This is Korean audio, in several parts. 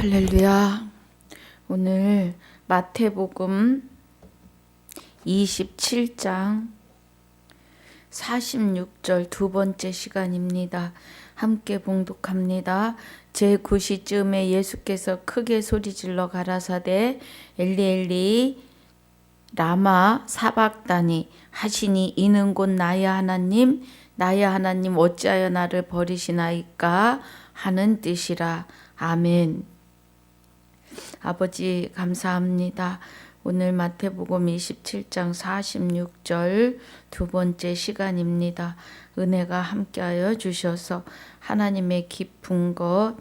할렐루야. 오늘 마태복음 27장 46절 두 번째 시간입니다. 함께 봉독합니다. 제9시쯤에 예수께서 크게 소리질러 가라사대 엘리 엘리 라마 사박다니 하시니 이는 곧 나의 하나님 어찌하여 나를 버리시나이까 하는 뜻이라. 아멘. 아버지 감사합니다. 오늘 마태복음 27장 46절 두 번째 시간입니다. 은혜가 함께하여 주셔서 하나님의 깊은 것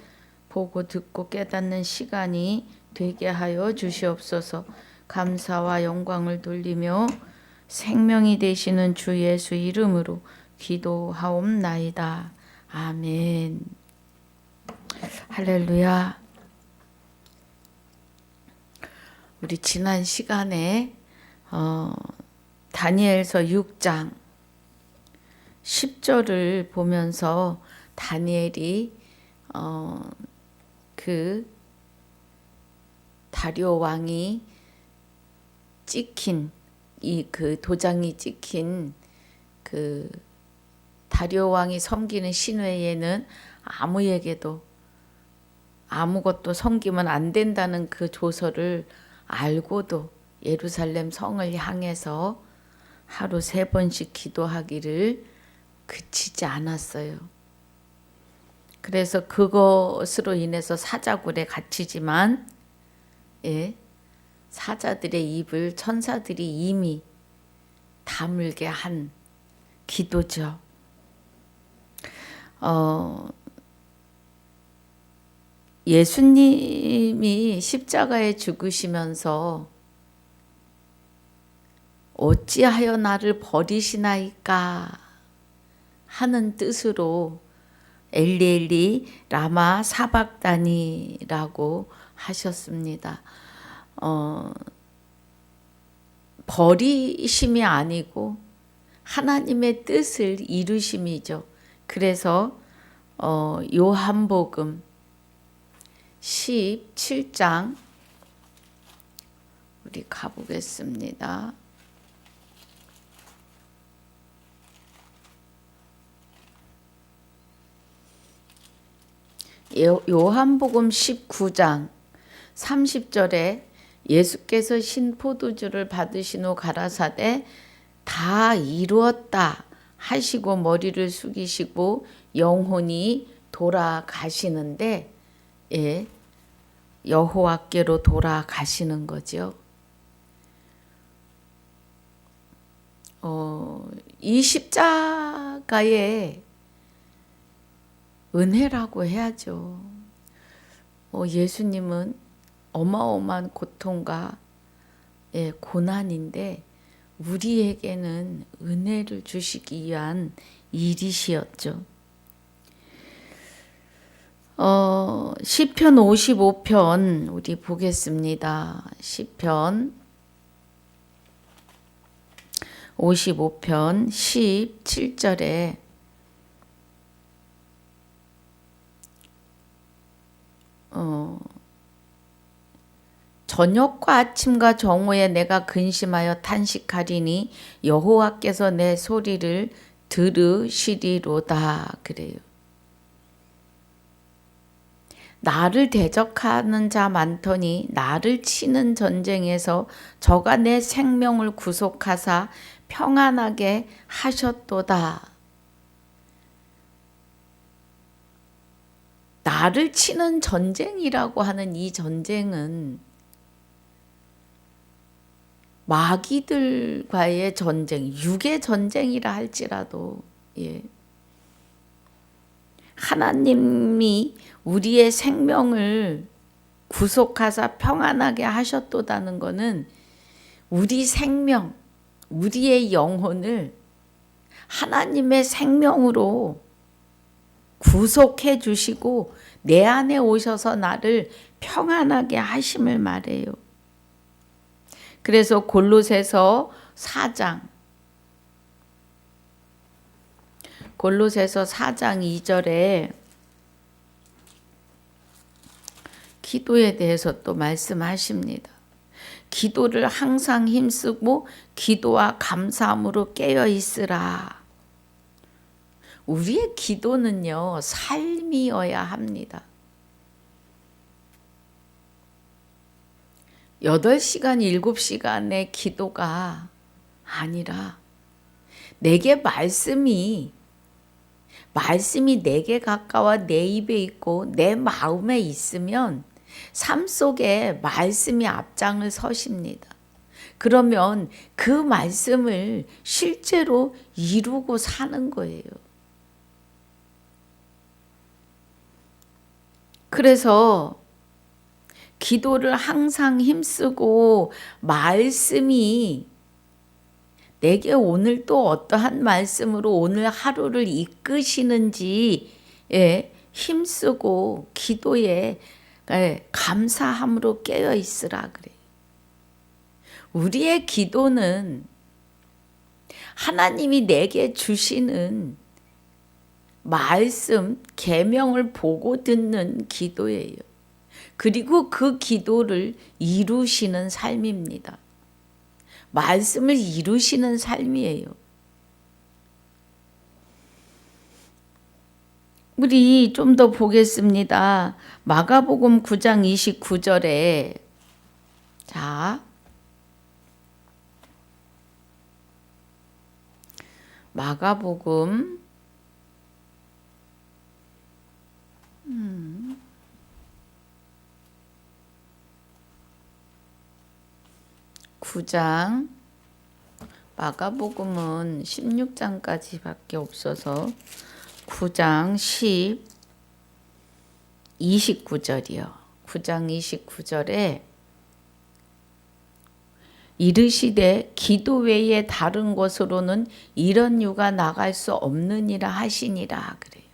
보고 듣고 깨닫는 시간이 되게 하여 주시옵소서. 감사와 영광을 돌리며 생명이 되시는 주 예수 이름으로 기도하옵나이다. 아멘. 할렐루야. 우리 지난 시간에 다니엘서 6장 10절을 보면서 다니엘이 그 다리오 왕이 찍힌 그 도장이 찍힌 그 다리오 왕이 섬기는 신회에는 아무에게도 아무것도 섬기면 안 된다는 그 조서를 알고도 예루살렘 성을 향해서 하루 3번씩 기도하기를 그치지 않았어요. 그래서 그것으로 인해서 사자굴에 갇히지만 사자들의 입을 천사들이 이미 다물게 한 기도죠. 예수님이 십자가에 죽으시면서 어찌하여 나를 버리시나이까 하는 뜻으로 엘리 엘리 라마 사박다니라고 하셨습니다. 버리심이 아니고 하나님의 뜻을 이루심이죠. 그래서 요한복음 17장 우리 가보겠습니다. 요한복음 19장 30절에 예수께서 신 포도주를 받으신 후 가라사대 다 이루었다 하시고 머리를 숙이시고 영혼이 돌아가시는데 여호와께로 돌아가시는 거죠. 이 십자가의 은혜라고 해야죠. 예수님은 어마어마한 고통과 고난인데 우리에게는 은혜를 주시기 위한 일이시였죠. 시편 55편 우리 보겠습니다. 시편 55편 17절에 저녁과 아침과 정오에 내가 근심하여 탄식하리니 여호와께서 내 소리를 들으시리로다 그래요. 나를 대적하는 자 많더니 나를 치는 전쟁에서 저가 내 생명을 구속하사 평안하게 하셨도다. 나를 치는 전쟁이라고 하는 이 전쟁은 마귀들과의 전쟁, 육의 전쟁이라 할지라도 하나님이 우리의 생명을 구속하사 평안하게 하셨도다는 것은 우리 생명, 우리의 영혼을 하나님의 생명으로 구속해 주시고 내 안에 오셔서 나를 평안하게 하심을 말해요. 그래서 골로새서 4장 2절에 기도에 대해서 또 말씀하십니다. 기도를 항상 힘쓰고 기도와 감사함으로 깨어 있으라. 우리의 기도는요, 삶이어야 합니다. 8시간, 7시간의 기도가 아니라 내게 말씀이 내게 가까워 내 입에 있고 내 마음에 있으면 삶 속에 말씀이 앞장을 서십니다. 그러면 그 말씀을 실제로 이루고 사는 거예요. 그래서 기도를 항상 힘쓰고 말씀이 내게 오늘 또 어떠한 말씀으로 오늘 하루를 이끄시는지 힘쓰고 기도에 감사함으로 깨어 있으라 그래요. 우리의 기도는 하나님이 내게 주시는 말씀, 계명을 보고 듣는 기도예요. 그리고 그 기도를 이루시는 삶입니다. 말씀을 이루시는 삶이에요. 우리 좀 더 보겠습니다. 마가복음 9장 29절에 자, 마가복음 9장, 마가복음은 16장까지밖에 없어서 9장 29절이요. 9장 29절에 이르시되 기도 외에 다른 곳으로는 이런 유가 나갈 수 없느니라 하시니라 그래요.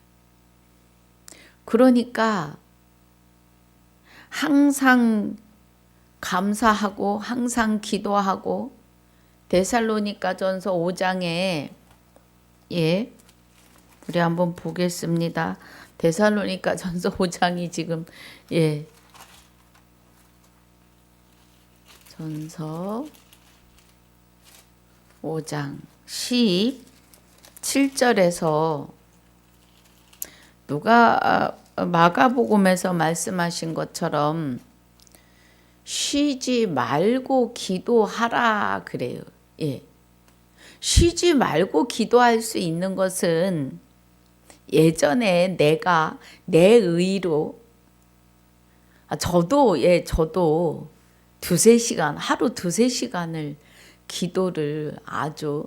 그러니까 항상 감사하고 항상 기도하고 데살로니가전서 5장에 우리 한번 보겠습니다. 데살로니가전서 5장이 지금 전서 5장 17절에서 누가 마가복음에서 말씀하신 것처럼 쉬지 말고 기도하라 그래요. 쉬지 말고 기도할 수 있는 것은 예전에 내가 내 의로 저도 두세 시간, 하루 두세 시간을 기도를 아주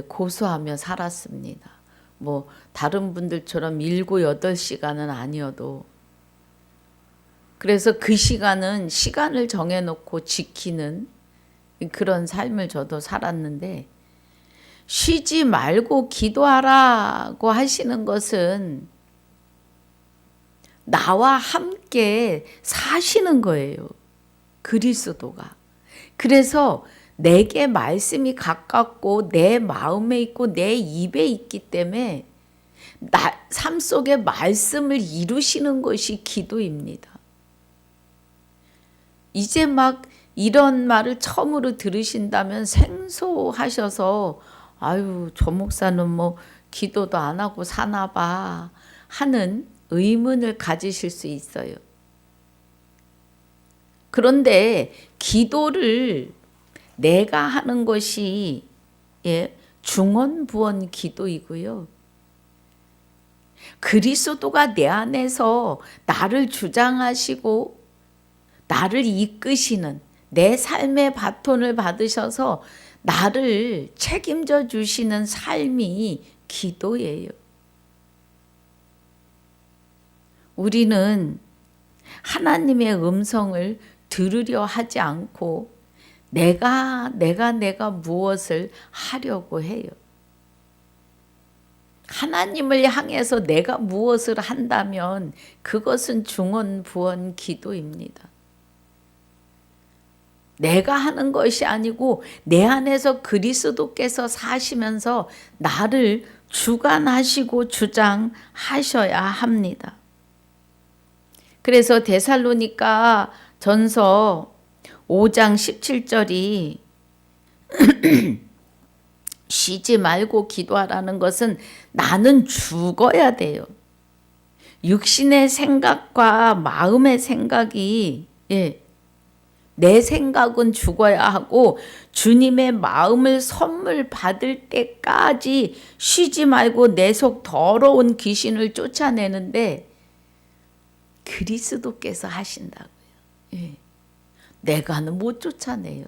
고수하며 살았습니다. 뭐 다른 분들처럼 7, 8시간은 아니어도 그래서 그 시간은 시간을 정해놓고 지키는 그런 삶을 저도 살았는데 쉬지 말고 기도하라고 하시는 것은 나와 함께 사시는 거예요. 그리스도가. 그래서 내게 말씀이 가깝고 내 마음에 있고 내 입에 있기 때문에 삶 속에 말씀을 이루시는 것이 기도입니다. 이제 막 이런 말을 처음으로 들으신다면 생소하셔서 아유 저 목사는 뭐 기도도 안 하고 사나 봐 하는 의문을 가지실 수 있어요. 그런데 기도를 내가 하는 것이 중언부언 기도이고요. 그리스도가 내 안에서 나를 주장하시고 나를 이끄시는 내 삶의 바톤을 받으셔서 나를 책임져 주시는 삶이 기도예요. 우리는 하나님의 음성을 들으려 하지 않고 내가 무엇을 하려고 해요. 하나님을 향해서 내가 무엇을 한다면 그것은 중언부언 기도입니다. 내가 하는 것이 아니고 내 안에서 그리스도께서 사시면서 나를 주관하시고 주장하셔야 합니다. 그래서 데살로니가 전서 5장 17절이 쉬지 말고 기도하라는 것은 나는 죽어야 돼요. 육신의 생각과 마음의 생각이 내 생각은 죽어야 하고 주님의 마음을 선물 받을 때까지 쉬지 말고 내 속 더러운 귀신을 쫓아내는데 그리스도께서 하신다고요. 내가는 못 쫓아내요.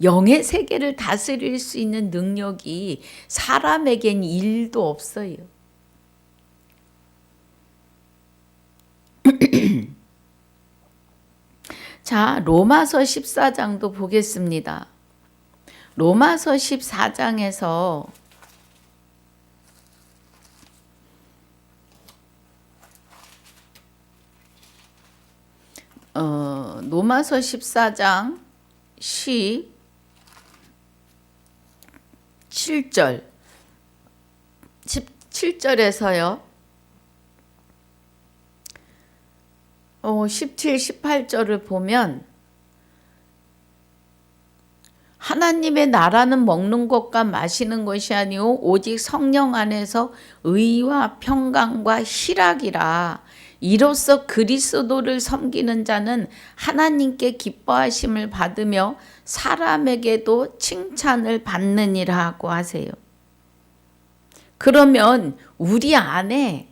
영의 세계를 다스릴 수 있는 능력이 사람에겐 1도 없어요. 자, 로마서 14장도 보겠습니다. 로마서 14장에서 로마서 14장 17절 17절에서요. 17, 18절을 보면 하나님의 나라는 먹는 것과 마시는 것이 아니오 오직 성령 안에서 의와 평강과 희락이라. 이로써 그리스도를 섬기는 자는 하나님께 기뻐하심을 받으며 사람에게도 칭찬을 받느니라고 하세요. 그러면 우리 안에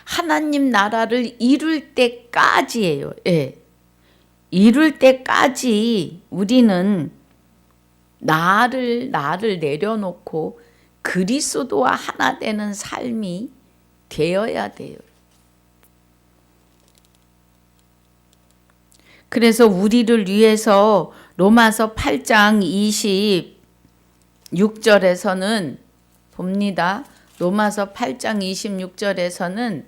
하나님 나라를 이룰 때까지예요. 이룰 때까지 우리는 나를 내려놓고 그리스도와 하나 되는 삶이 되어야 돼요. 그래서 우리를 위해서 로마서 8장 26절에서는 봅니다. 로마서 8장 26절에서는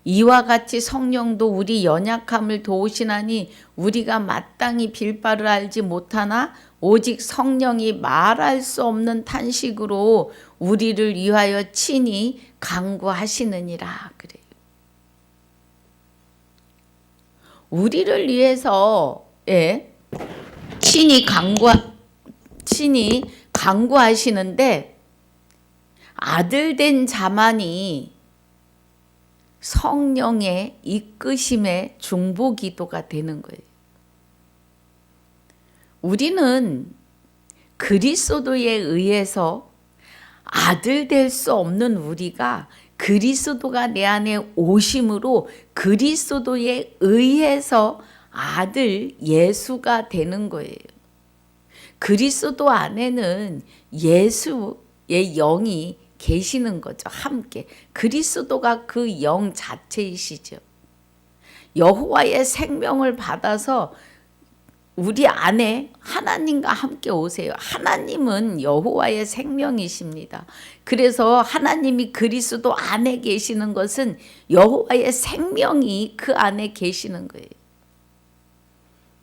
이와 같이 성령도 우리 연약함을 도우시나니 우리가 마땅히 빌 바를 알지 못하나 오직 성령이 말할 수 없는 탄식으로 우리를 위하여 친히 간구하시느니라 그래요. 우리를 위해서 친히 간구하시는데 아들 된 자만이 성령의 이끄심의 중보기도가 되는 거예요. 우리는 그리스도에 의해서 아들 될 수 없는 우리가 그리스도가 내 안에 오심으로 그리스도에 의해서 아들 예수가 되는 거예요. 그리스도 안에는 예수의 영이 계시는 거죠. 함께. 그리스도가 그 영 자체이시죠. 여호와의 생명을 받아서 우리 안에 하나님과 함께 오세요. 하나님은 여호와의 생명이십니다. 그래서 하나님이 그리스도 안에 계시는 것은 여호와의 생명이 그 안에 계시는 거예요.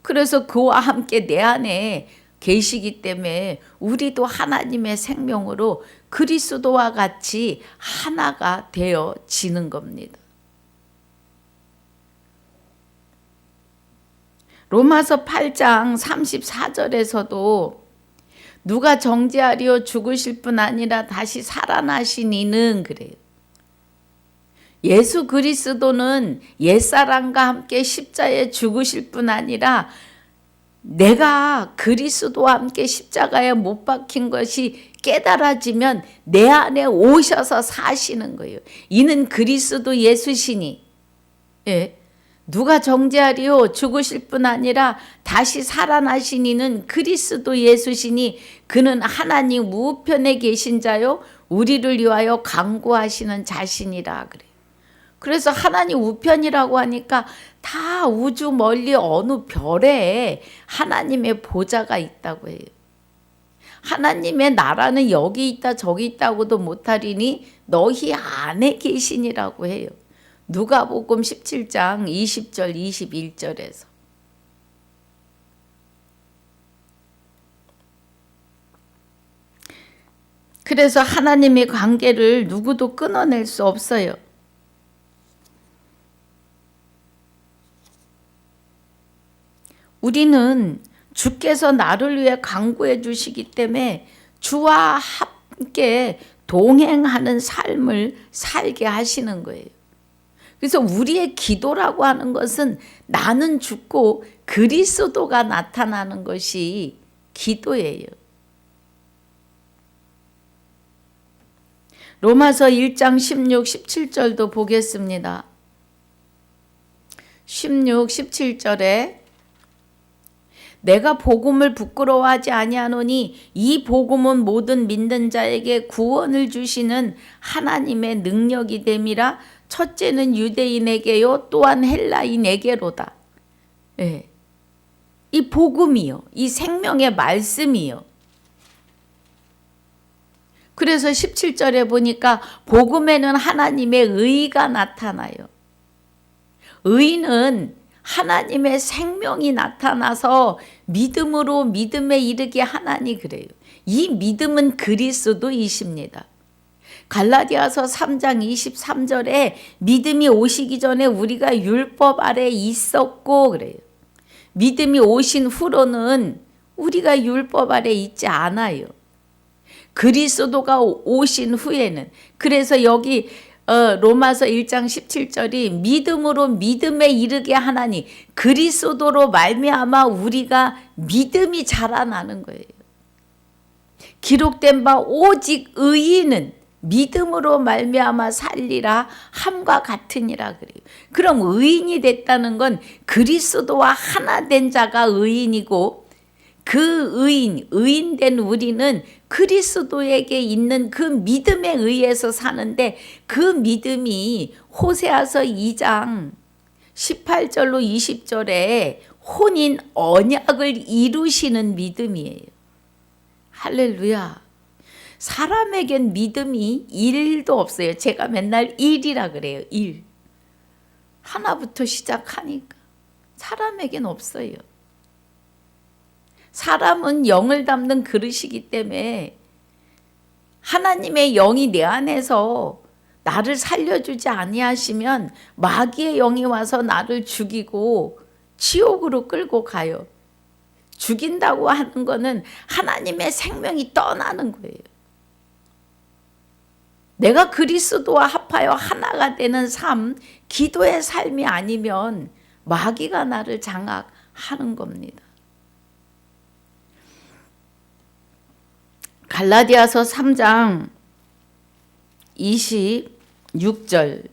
그래서 그와 함께 내 안에 계시기 때문에 우리도 하나님의 생명으로 그리스도와 같이 하나가 되어지는 겁니다. 로마서 8장 34절에서도 누가 정죄하리요 죽으실 뿐 아니라 다시 살아나신 이는 그래요. 예수 그리스도는 옛사람과 함께 십자가에 죽으실 뿐 아니라 내가 그리스도와 함께 십자가에 못 박힌 것이 깨달아지면 내 안에 오셔서 사시는 거예요. 이는 그리스도 예수시니 누가 정죄하리요 죽으실 뿐 아니라 다시 살아나신 이는 그리스도 예수시니 그는 하나님 우편에 계신 자요 우리를 위하여 간구하시는 자신이라 그래요. 그래서 하나님 우편이라고 하니까 다 우주 멀리 어느 별에 하나님의 보좌가 있다고 해요. 하나님의 나라는 여기 있다 저기 있다고도 못하리니 너희 안에 계시니라고 해요. 누가복음 17장 20절 21절에서. 그래서 하나님의 관계를 누구도 끊어낼 수 없어요. 우리는 주께서 나를 위해 간구해 주시기 때문에 주와 함께 동행하는 삶을 살게 하시는 거예요. 그래서 우리의 기도라고 하는 것은 나는 죽고 그리스도가 나타나는 것이 기도예요. 로마서 1장 16, 17절도 보겠습니다. 16, 17절에 내가 복음을 부끄러워하지 아니하노니 이 복음은 모든 믿는 자에게 구원을 주시는 하나님의 능력이 됨이라. 첫째는 유대인에게요 또한 헬라인에게로다. 예. 이 복음이요, 이 생명의 말씀이요. 그래서 17절에 보니까 복음에는 하나님의 의가 나타나요. 의는 하나님의 생명이 나타나서 믿음으로 믿음에 이르게 하나니 그래요. 이 믿음은 그리스도이십니다. 갈라디아서 3장 23절에 믿음이 오시기 전에 우리가 율법 아래 있었고 그래요. 믿음이 오신 후로는 우리가 율법 아래 있지 않아요. 그리스도가 오신 후에는, 그래서 여기 로마서 1장 17절이 믿음으로 믿음에 이르게 하나니 그리스도로 말미암아 우리가 믿음이 자라나는 거예요. 기록된 바 오직 의인은 믿음으로 말미암아 살리라 함과 같으니라 그래요. 그럼 의인이 됐다는 건 그리스도와 하나 된 자가 의인이고, 그 의인된 우리는 그리스도에게 있는 그 믿음에 의해서 사는데, 그 믿음이 호세아서 2장 18절로 20절에 혼인 언약을 이루시는 믿음이에요. 할렐루야. 사람에겐 믿음이 1도 없어요. 제가 맨날 1이라 그래요. 1. 하나부터 시작하니까 사람에겐 없어요. 사람은 영을 담는 그릇이기 때문에 하나님의 영이 내 안에서 나를 살려주지 아니하시면 마귀의 영이 와서 나를 죽이고 지옥으로 끌고 가요. 죽인다고 하는 거는 하나님의 생명이 떠나는 거예요. 내가 그리스도와 합하여 하나가 되는 삶, 기도의 삶이 아니면 마귀가 나를 장악하는 겁니다. 갈라디아서 3장 26절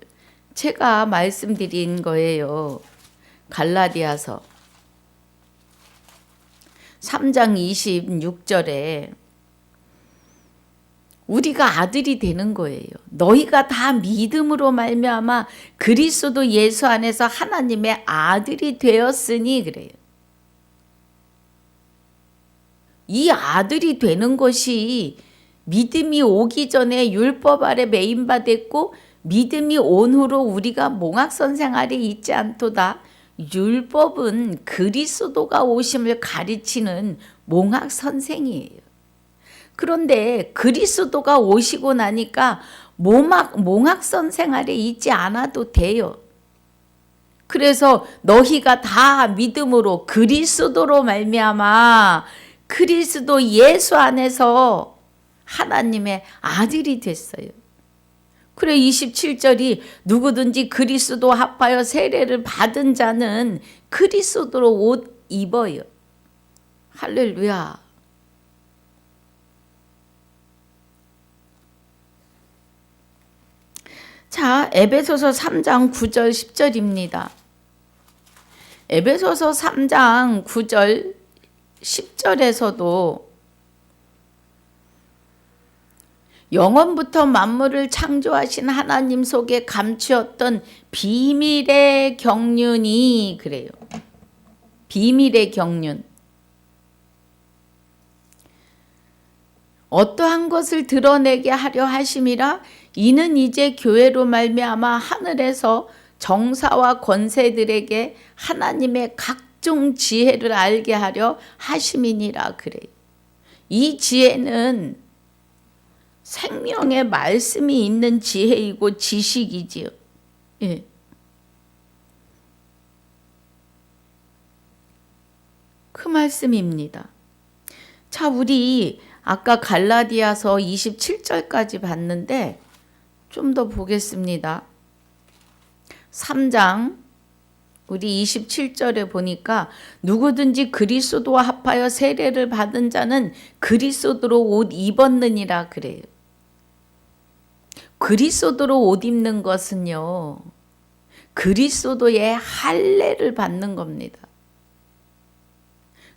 제가 말씀드린 거예요. 갈라디아서 3장 26절에 우리가 아들이 되는 거예요. 너희가 다 믿음으로 말미암아 그리스도 예수 안에서 하나님의 아들이 되었으니 그래요. 이 아들이 되는 것이 믿음이 오기 전에 율법 아래 매인받았고 믿음이 온 후로 우리가 몽학선생 아래 있지 않도다. 율법은 그리스도가 오심을 가르치는 몽학선생이에요. 그런데 그리스도가 오시고 나니까 몽학선생 아래 있지 않아도 돼요. 그래서 너희가 다 믿음으로 그리스도로 말미암아 그리스도 예수 안에서 하나님의 아들이 됐어요. 그래 27절이 누구든지 그리스도 합하여 세례를 받은 자는 그리스도로 옷 입어요. 할렐루야. 자, 에베소서 3장 9절 10절입니다. 에베소서 3장 9절 10절에서도 영원부터 만물을 창조하신 하나님 속에 감추었던 비밀의 경륜이 그래요. 비밀의 경륜. 어떠한 것을 드러내게 하려 하심이라. 이는 이제 교회로 말미암아 하늘에서 정사와 권세들에게 하나님의 각종 지혜를 알게 하려 하심이니라 그래요. 이 지혜는 생명의 말씀이 있는 지혜이고 지식이지요. 예. 그 말씀입니다. 자, 우리 아까 갈라디아서 27절까지 봤는데 좀 더 보겠습니다. 3장 우리 27절에 보니까 누구든지 그리스도와 합하여 세례를 받은 자는 그리스도로 옷 입었느니라 그래요. 그리스도로 옷 입는 것은요, 그리스도의 할례를 받는 겁니다.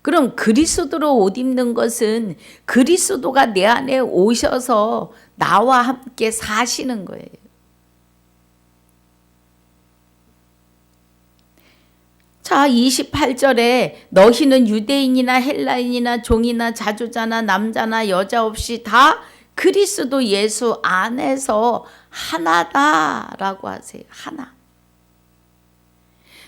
그럼 그리스도로 옷 입는 것은 그리스도가 내 안에 오셔서 나와 함께 사시는 거예요. 자, 28절에 너희는 유대인이나 헬라인이나 종이나 자주자나 남자나 여자 없이 다 그리스도 예수 안에서 하나다라고 하세요. 하나.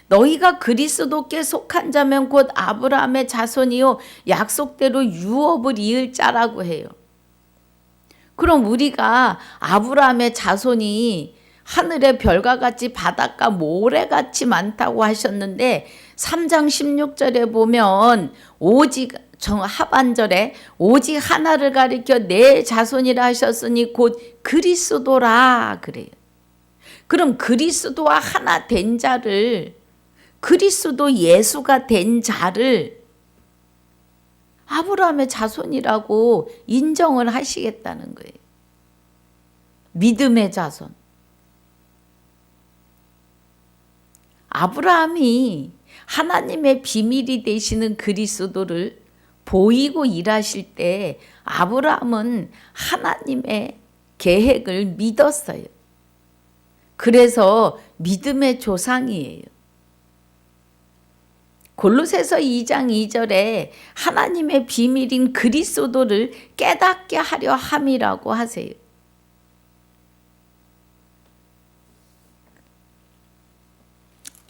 너희가 그리스도께 속한 자면 곧 아브라함의 자손이요 약속대로 유업을 이을 자라고 해요. 그럼 우리가 아브라함의 자손이 하늘의 별과 같이 바닷가 모래같이 많다고 하셨는데 3장 16절에 보면 오직 하반절에 오직 하나를 가리켜 내 자손이라 하셨으니 곧 그리스도라 그래요. 그럼 그리스도와 하나 된 자를, 그리스도 예수가 된 자를 아브라함의 자손이라고 인정을 하시겠다는 거예요. 믿음의 자손. 아브라함이 하나님의 비밀이 되시는 그리스도를 보이고 일하실 때 아브라함은 하나님의 계획을 믿었어요. 그래서 믿음의 조상이에요. 골로새서 2장 2절에 하나님의 비밀인 그리스도를 깨닫게 하려 함이라고 하세요.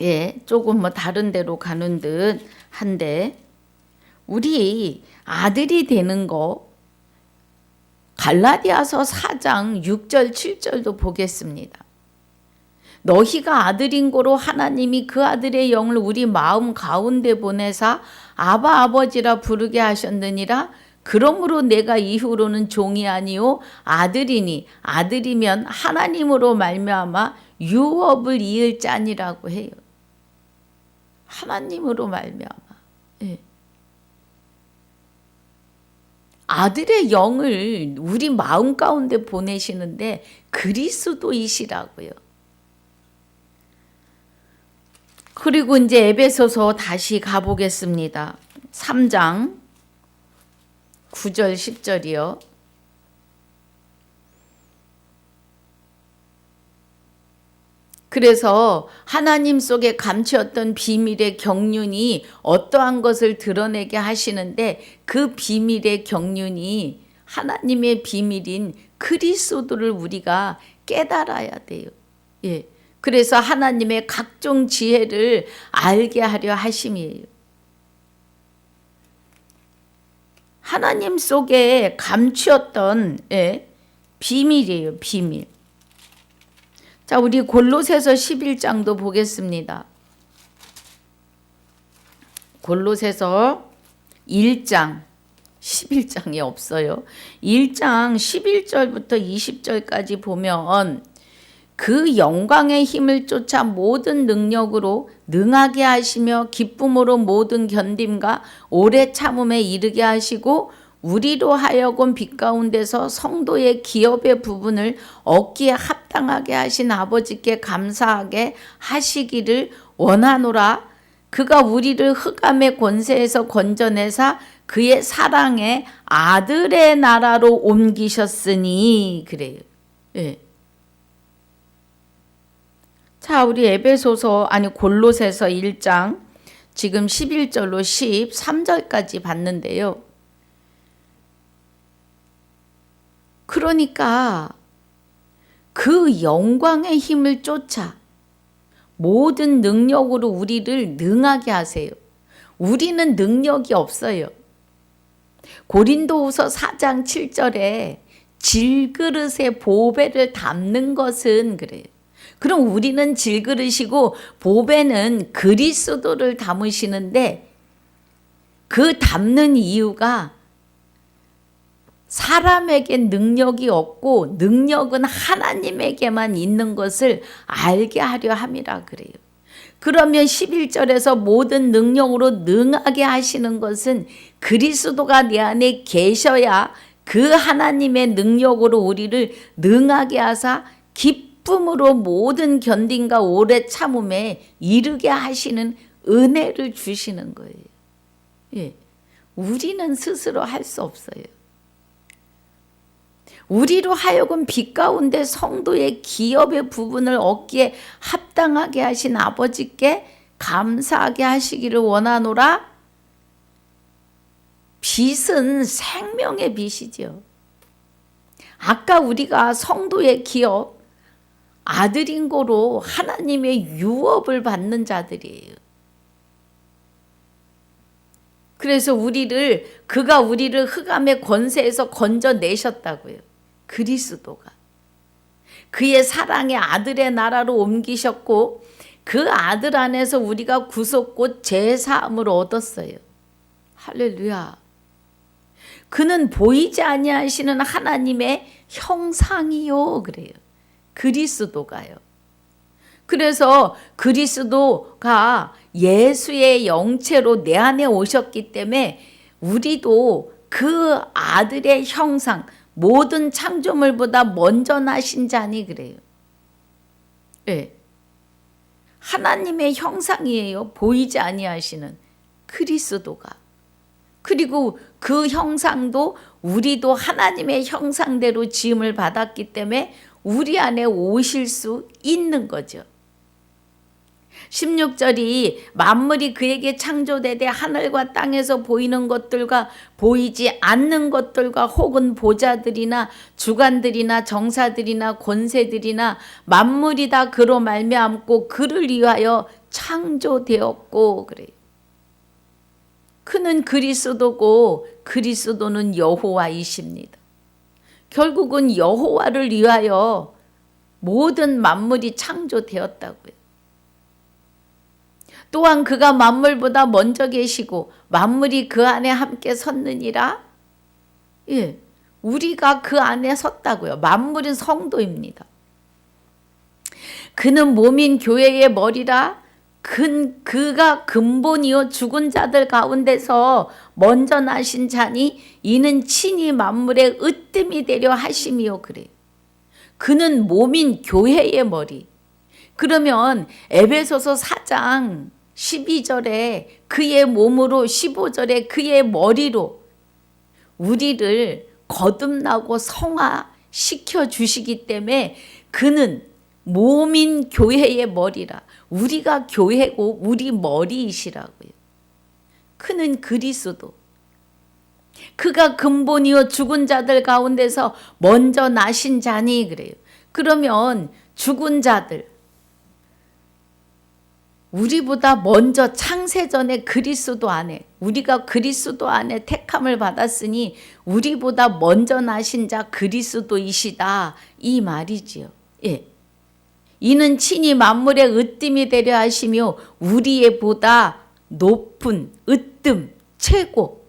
예, 조금 다른 데로 가는 듯 한데 우리 아들이 되는 거 갈라디아서 4장 6절 7절도 보겠습니다. 너희가 아들인 고로 하나님이 그 아들의 영을 우리 마음 가운데 보내사 아바 아버지라 부르게 하셨느니라. 그러므로 내가 이후로는 종이 아니요 아들이니 아들이면 하나님으로 말미암아 유업을 이을 자니라고 해요. 하나님으로 말미암아. 예. 아들의 영을 우리 마음 가운데 보내시는데 그리스도이시라고요. 그리고 이제 에베소서 다시 가보겠습니다. 3장 9절 10절이요. 그래서 하나님 속에 감추었던 비밀의 경륜이 어떠한 것을 드러내게 하시는데 그 비밀의 경륜이 하나님의 비밀인 그리스도를 우리가 깨달아야 돼요. 예. 그래서 하나님의 각종 지혜를 알게 하려 하심이에요. 하나님 속에 감추었던 비밀이에요. 비밀. 자, 우리 골로새서 11장도 보겠습니다. 골로새서 1장 11장이 없어요. 1장 11절부터 20절까지 보면 그 영광의 힘을 쫓아 모든 능력으로 능하게 하시며 기쁨으로 모든 견딤과 오래 참음에 이르게 하시고 우리로 하여금 빛 가운데서 성도의 기업의 부분을 얻기에 합당하게 하신 아버지께 감사하게 하시기를 원하노라. 그가 우리를 흑암의 권세에서 건져내사 그의 사랑의 아들의 나라로 옮기셨으니 그래요. 예. 자, 우리 골로새서 1장 지금 11절로 13절까지 봤는데요. 그러니까 그 영광의 힘을 쫓아 모든 능력으로 우리를 능하게 하세요. 우리는 능력이 없어요. 고린도후서 4장 7절에 질그릇에 보배를 담는 것은 그래요. 그럼 우리는 질그릇이고 보배는 그리스도를 담으시는데 그 닮는 이유가 사람에게 능력이 없고 능력은 하나님에게만 있는 것을 알게 하려 함이라 그래요. 그러면 11절에서 모든 능력으로 능하게 하시는 것은 그리스도가 내 안에 계셔야 그 하나님의 능력으로 우리를 능하게 하사 기쁨으로 모든 견딘과 오래 참음에 이르게 하시는 은혜를 주시는 거예요. 예. 우리는 스스로 할 수 없어요. 우리로 하여금 빛 가운데 성도의 기업의 부분을 얻기에 합당하게 하신 아버지께 감사하게 하시기를 원하노라. 빛은 생명의 빛이죠. 아까 우리가 성도의 기업, 아들인 거로 하나님의 유업을 받는 자들이에요. 그래서 그가 우리를 흑암의 권세에서 건져내셨다고요. 그리스도가. 그의 사랑의 아들의 나라로 옮기셨고 그 아들 안에서 우리가 구속곧 제사함을 얻었어요. 할렐루야. 그는 보이지 아니하시는 하나님의 형상이요 그래요. 그리스도가요. 그래서 그리스도가 예수의 영체로 내 안에 오셨기 때문에 우리도 그 아들의 형상, 모든 창조물보다 먼저 나신 자니 그래요. 네. 하나님의 형상이에요. 보이지 아니하시는 그리스도가. 그리고 그 형상도 우리도 하나님의 형상대로 지음을 받았기 때문에 우리 안에 오실 수 있는 거죠. 16절이 만물이 그에게 창조되되 하늘과 땅에서 보이는 것들과 보이지 않는 것들과 혹은 보좌들이나 주관들이나 정사들이나 권세들이나 만물이 다 그로 말미암고 그를 위하여 창조되었고 그래요. 그는 그리스도고 그리스도는 여호와이십니다. 결국은 여호와를 위하여 모든 만물이 창조되었다고요. 또한 그가 만물보다 먼저 계시고 만물이 그 안에 함께 섰느니라. 예, 우리가 그 안에 섰다고요. 만물은 성도입니다. 그는 몸인 교회의 머리라. 그가 근본이요 죽은 자들 가운데서 먼저 나신 자니 이는 친히 만물의 으뜸이 되려 하심이요 그래. 그는 몸인 교회의 머리. 그러면 에베소서 4장 12절에 그의 몸으로 15절에 그의 머리로 우리를 거듭나고 성화시켜 주시기 때문에 그는 몸인 교회의 머리라. 우리가 교회고 우리 머리이시라고요. 그는 그리스도. 그가 근본이요 죽은 자들 가운데서 먼저 나신 자니 그래요. 그러면 죽은 자들 우리보다 먼저 창세전에 그리스도 안에 우리가 그리스도 안에 택함을 받았으니 우리보다 먼저 나신 자 그리스도이시다 이 말이지요. 예. 이는 친히 만물의 으뜸이 되려 하시며 우리의 보다 높은 으뜸 최고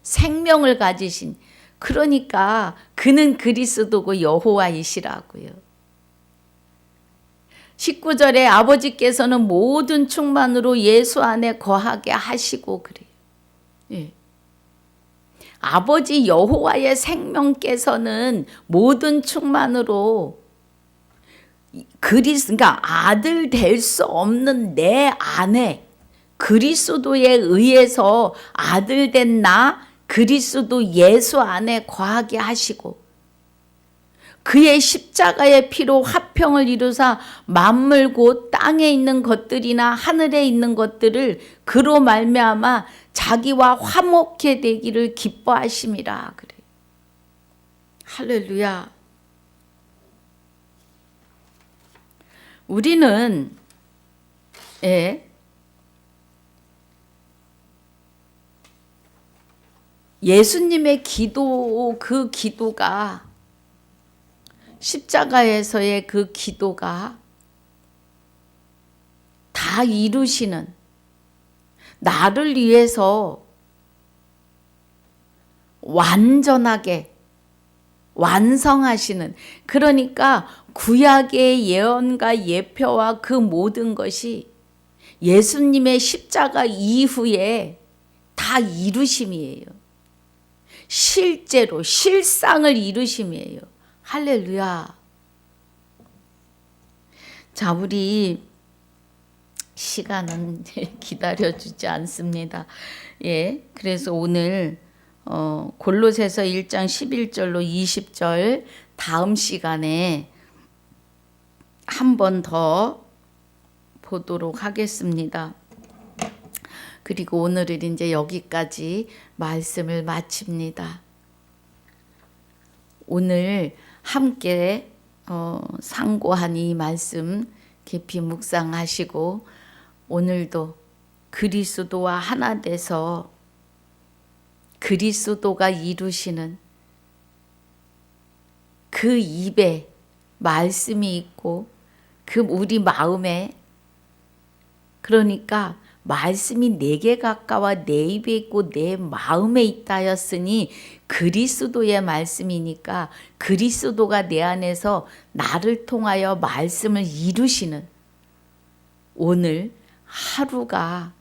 생명을 가지신 그러니까 그는 그리스도고 여호와이시라고요. 19절에 아버지께서는 모든 충만으로 예수 안에 거하게 하시고 그래요. 예. 아버지 여호와의 생명께서는 모든 충만으로 그러니까 아들 될 수 없는 내 안에 그리스도에 의해서 아들 된 나 그리스도 예수 안에 거하게 하시고 그의 십자가의 피로 화평을 이루사 만물 곧 땅에 있는 것들이나 하늘에 있는 것들을 그로 말미암아 자기와 화목해 되기를 기뻐하심이라 그래. 할렐루야. 우리는 예수님의 기도 그 기도가 십자가에서의 그 기도가 다 이루시는 나를 위해서 완전하게 완성하시는, 그러니까 구약의 예언과 예표와 그 모든 것이 예수님의 십자가 이후에 다 이루심이에요. 실제로 실상을 이루심이에요. 할렐루야. 자, 우리 시간은 기다려주지 않습니다. 예, 그래서 오늘 골로새서 1장 11절로 20절 다음 시간에 한 번 더 보도록 하겠습니다. 그리고 오늘은 이제 여기까지 말씀을 마칩니다. 오늘 함께 상고한 이 말씀 깊이 묵상하시고 오늘도 그리스도와 하나 돼서 그리스도가 이루시는 그 입에 말씀이 있고 그 우리 마음에, 그러니까 말씀이 내게 가까워 내 입에 있고 내 마음에 있다 하였으니 그리스도의 말씀이니까 그리스도가 내 안에서 나를 통하여 말씀을 이루시는 오늘 하루가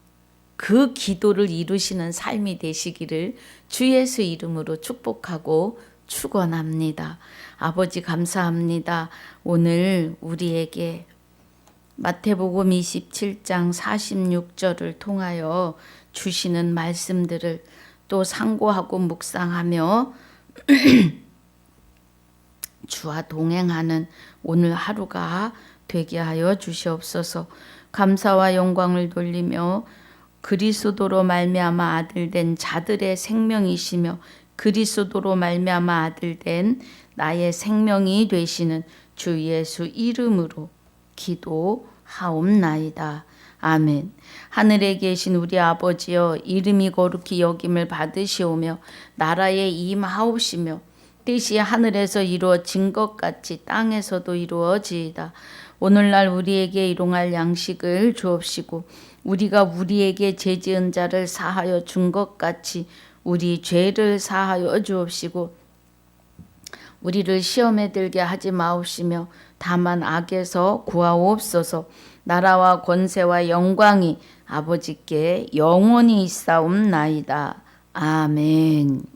그 기도를 이루시는 삶이 되시기를 주 예수 이름으로 축복하고 축원합니다. 아버지 감사합니다. 오늘 우리에게 마태복음 27장 46절을 통하여 주시는 말씀들을 또 상고하고 묵상하며 주와 동행하는 오늘 하루가 되게 하여 주시옵소서. 감사와 영광을 돌리며 그리스도로 말미암아 아들된 자들의 생명이시며 그리스도로 말미암아 아들된 나의 생명이 되시는 주 예수 이름으로 기도하옵나이다. 아멘. 하늘에 계신 우리 아버지여, 이름이 거룩히 여김을 받으시오며 나라에 임하옵시며 뜻이 하늘에서 이루어진 것 같이 땅에서도 이루어지이다. 오늘날 우리에게 일용할 양식을 주옵시고 우리가 우리에게 죄지은 자를 사하여 준 것 같이 우리 죄를 사하여 주옵시고 우리를 시험에 들게 하지 마옵시며 다만 악에서 구하옵소서. 나라와 권세와 영광이 아버지께 영원히 있사옵나이다. 아멘.